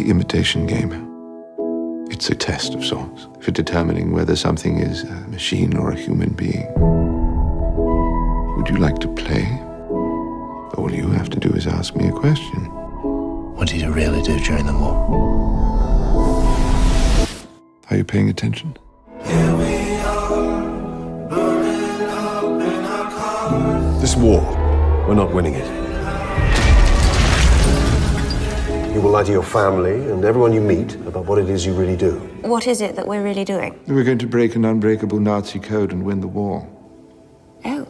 the imitation game. It's a test of sorts for determining whether something is a machine or a human being. Would you like to play? All you have to do is ask me a question. What did you really do during the war? Are you paying attention? Here we are, burning up in our cars. This war, we're not winning it. You will lie to your family and everyone you meet about what it is you really do. What is it that we're really doing? We're going to break an unbreakable Nazi code and win the war. Oh.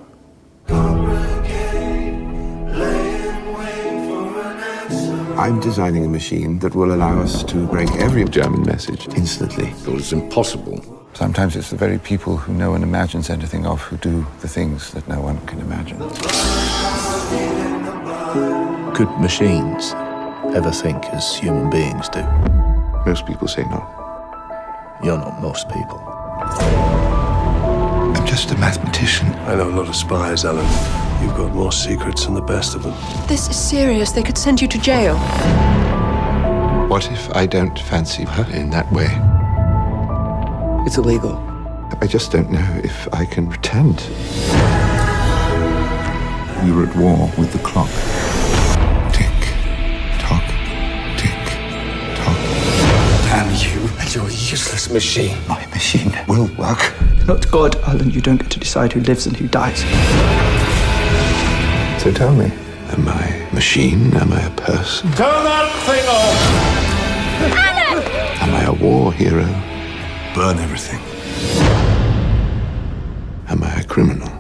I'm designing a machine that will allow us to break every German message instantly. Well, it's impossible. Sometimes it's the very people who no one imagines anything of who do the things that no one can imagine. Could machines ever think as human beings do? Most people say not. You're not most people. I'm just a mathematician. I know a lot of spies, Alan. You've got more secrets than the best of them. This is serious. They could send you to jail. What if I don't fancy her in that way? It's illegal. I just don't know if I can pretend. We were at war with the clock. Tick, tock, tick, tock. Damn you and your useless machine. My machine will work. Not God, Alan. You don't get to decide who lives and who dies. So tell me, am I a machine? Am I a person? Turn that thing off! Am I a war hero? Burn everything. Am I a criminal?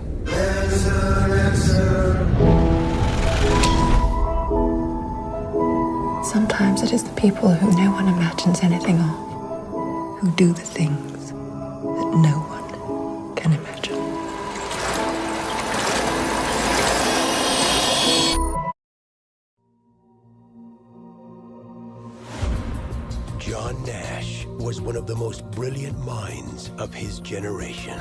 Sometimes it is the people who no one imagines anything of, who do the things that no one can imagine. John Nash was one of the most brilliant minds of his generation.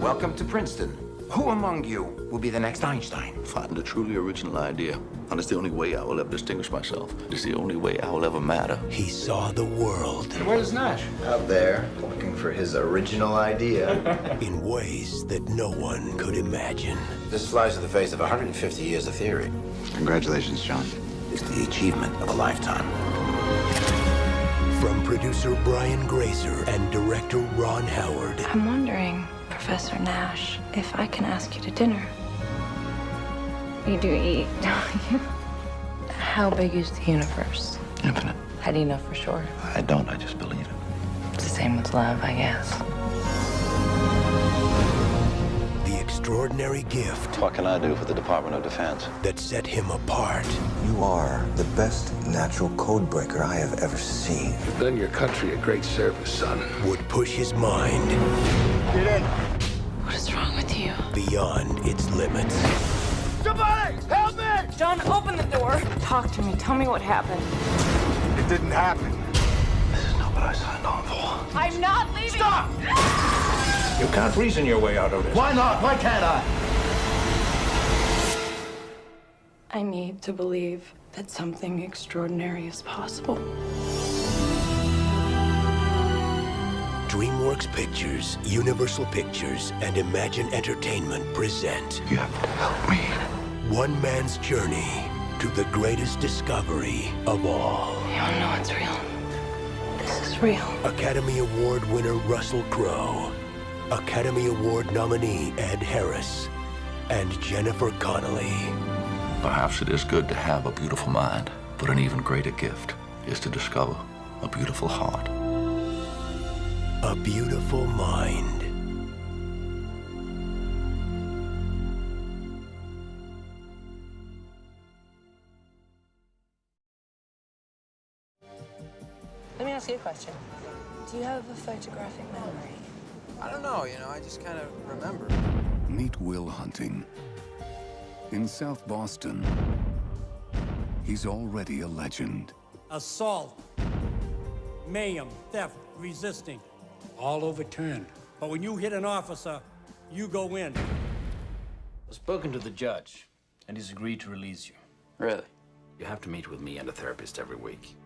Welcome to Princeton. Who among you will be the next Einstein? Find a truly original idea, and it's the only way I will ever distinguish myself. It's the only way I will ever matter. He saw the world Where's Nash? Out there, looking for his original idea. in ways that no one could imagine. This flies in the face of 150 years of theory. Congratulations, John. It's the achievement of a lifetime. From producer Brian Grazer and director Ron Howard, I'm wondering, Professor Nash, if I can ask you to dinner. You do eat, don't you? How big is the universe? Infinite. How do you know for sure? I don't, I just believe it. It's the same with love, I guess. the extraordinary gift What can I do for the Department of Defense? that set him apart. You are the best natural code breaker I have ever seen. You've done your country a great service, son. Would push his mind Get in! What is wrong with you? beyond its limits. Somebody, help me! John, open the door. Talk to me. Tell me what happened. It didn't happen. This is not what I signed on for. I'm not leaving. Stop! You can't reason your way out of this. Why not? Why can't I? I need to believe that something extraordinary is possible. DreamWorks Pictures, Universal Pictures, and Imagine Entertainment present You have to help me. one man's journey to the greatest discovery of all. You don't know it's real. This is real. Academy Award winner Russell Crowe, Academy Award nominee Ed Harris, and Jennifer Connelly. Perhaps it is good to have a beautiful mind, but an even greater gift is to discover a beautiful heart. A Beautiful Mind. Let me ask you a question. Do you have a photographic memory? I don't know, I just kind of remember. Meet Will Hunting. In South Boston, he's already a legend. Assault, mayhem, theft, resisting, all overturned. But when you hit an officer, you go in. I've spoken to the judge, and he's agreed to release you. Really? You have to meet with me and a therapist every week.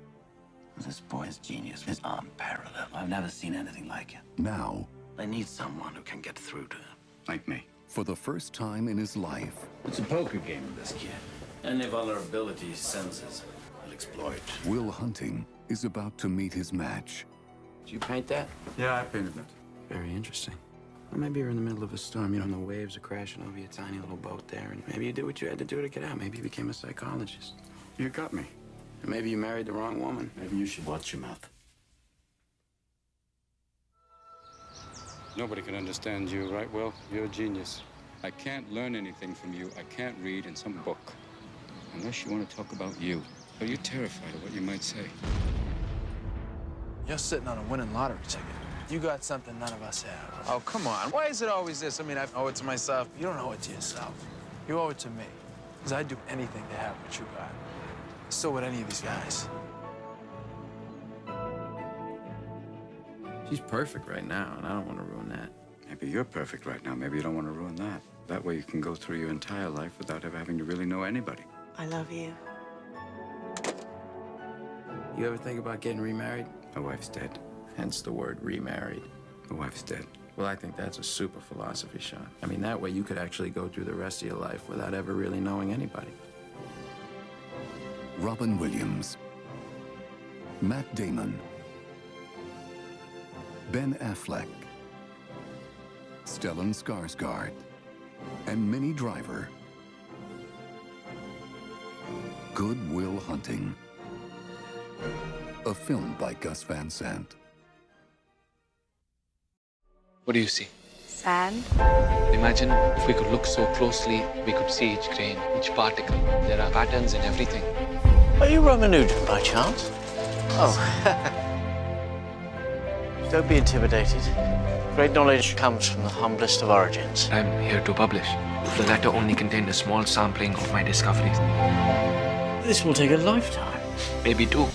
This boy's genius is unparalleled. I've never seen anything like it. Now, I need someone who can get through to him. like me, for the first time in his life, It's a poker game with this kid. Any vulnerability he senses, he'll exploit. Will Hunting is about to meet his match. Did you paint that? Yeah, I painted it. Very interesting. Well, maybe you're in the middle of a storm, you know, and the waves are crashing over your tiny little boat there, and maybe you did what you had to do to get out. Maybe you became a psychologist. You got me. And maybe you married the wrong woman. Maybe you should watch your mouth. Nobody can understand you, right? Well, you're a genius. I can't learn anything from you. I can't read in some book. Unless you want to talk about you. Are you terrified of what you might say? You're sitting on a winning lottery ticket. You got something none of us have. Oh, come on. Why is it always this? I mean, I owe it to myself. You don't owe it to yourself. You owe it to me. Because I'd do anything to have what you got. So would any of these guys. She's perfect right now, and I don't want to ruin that. Maybe you're perfect right now. Maybe you don't want to ruin that. That way you can go through your entire life without ever having to really know anybody. I love you. You ever think about getting remarried? My wife's dead. Hence the word remarried. My wife's dead. Well, I think that's a super philosophy, Sean. I mean, that way you could actually go through the rest of your life without ever really knowing anybody. Robin Williams, Matt Damon, Ben Affleck, Stellan Skarsgård, and Minnie Driver. Good Will Hunting, a film by Gus Van Sant. What do you see? Sand. Imagine if we could look so closely, we could see each grain, each particle. There are patterns in everything. Are you Romanujan by chance? Oh. Don't be intimidated. Great knowledge comes from the humblest of origins. I'm here to publish. The letter only contained a small sampling of my discoveries. This will take a lifetime. Maybe two.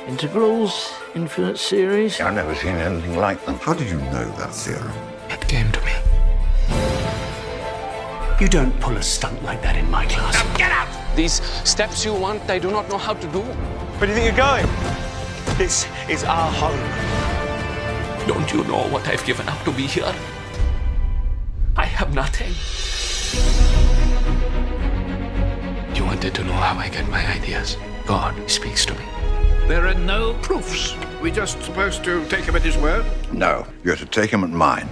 Integrals, infinite series. I've never seen anything like them. How did you know that theorem? It came to me. You don't pull a stunt like that in my class. Now get out! These steps you want, I do not know how to do. Where do you think you're going? This is our home. Don't you know what I've given up to be here? I have nothing. You wanted to know how I get my ideas. God speaks to me. There are no proofs. We're just supposed to take him at his word? No, you're to take him at mine.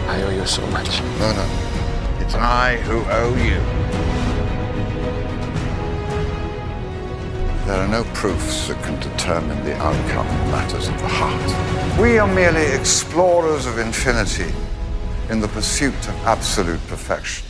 I owe you so much. No. It's I who owe you. There are no proofs that can determine the outcome of matters of the heart. We are merely explorers of infinity in the pursuit of absolute perfection.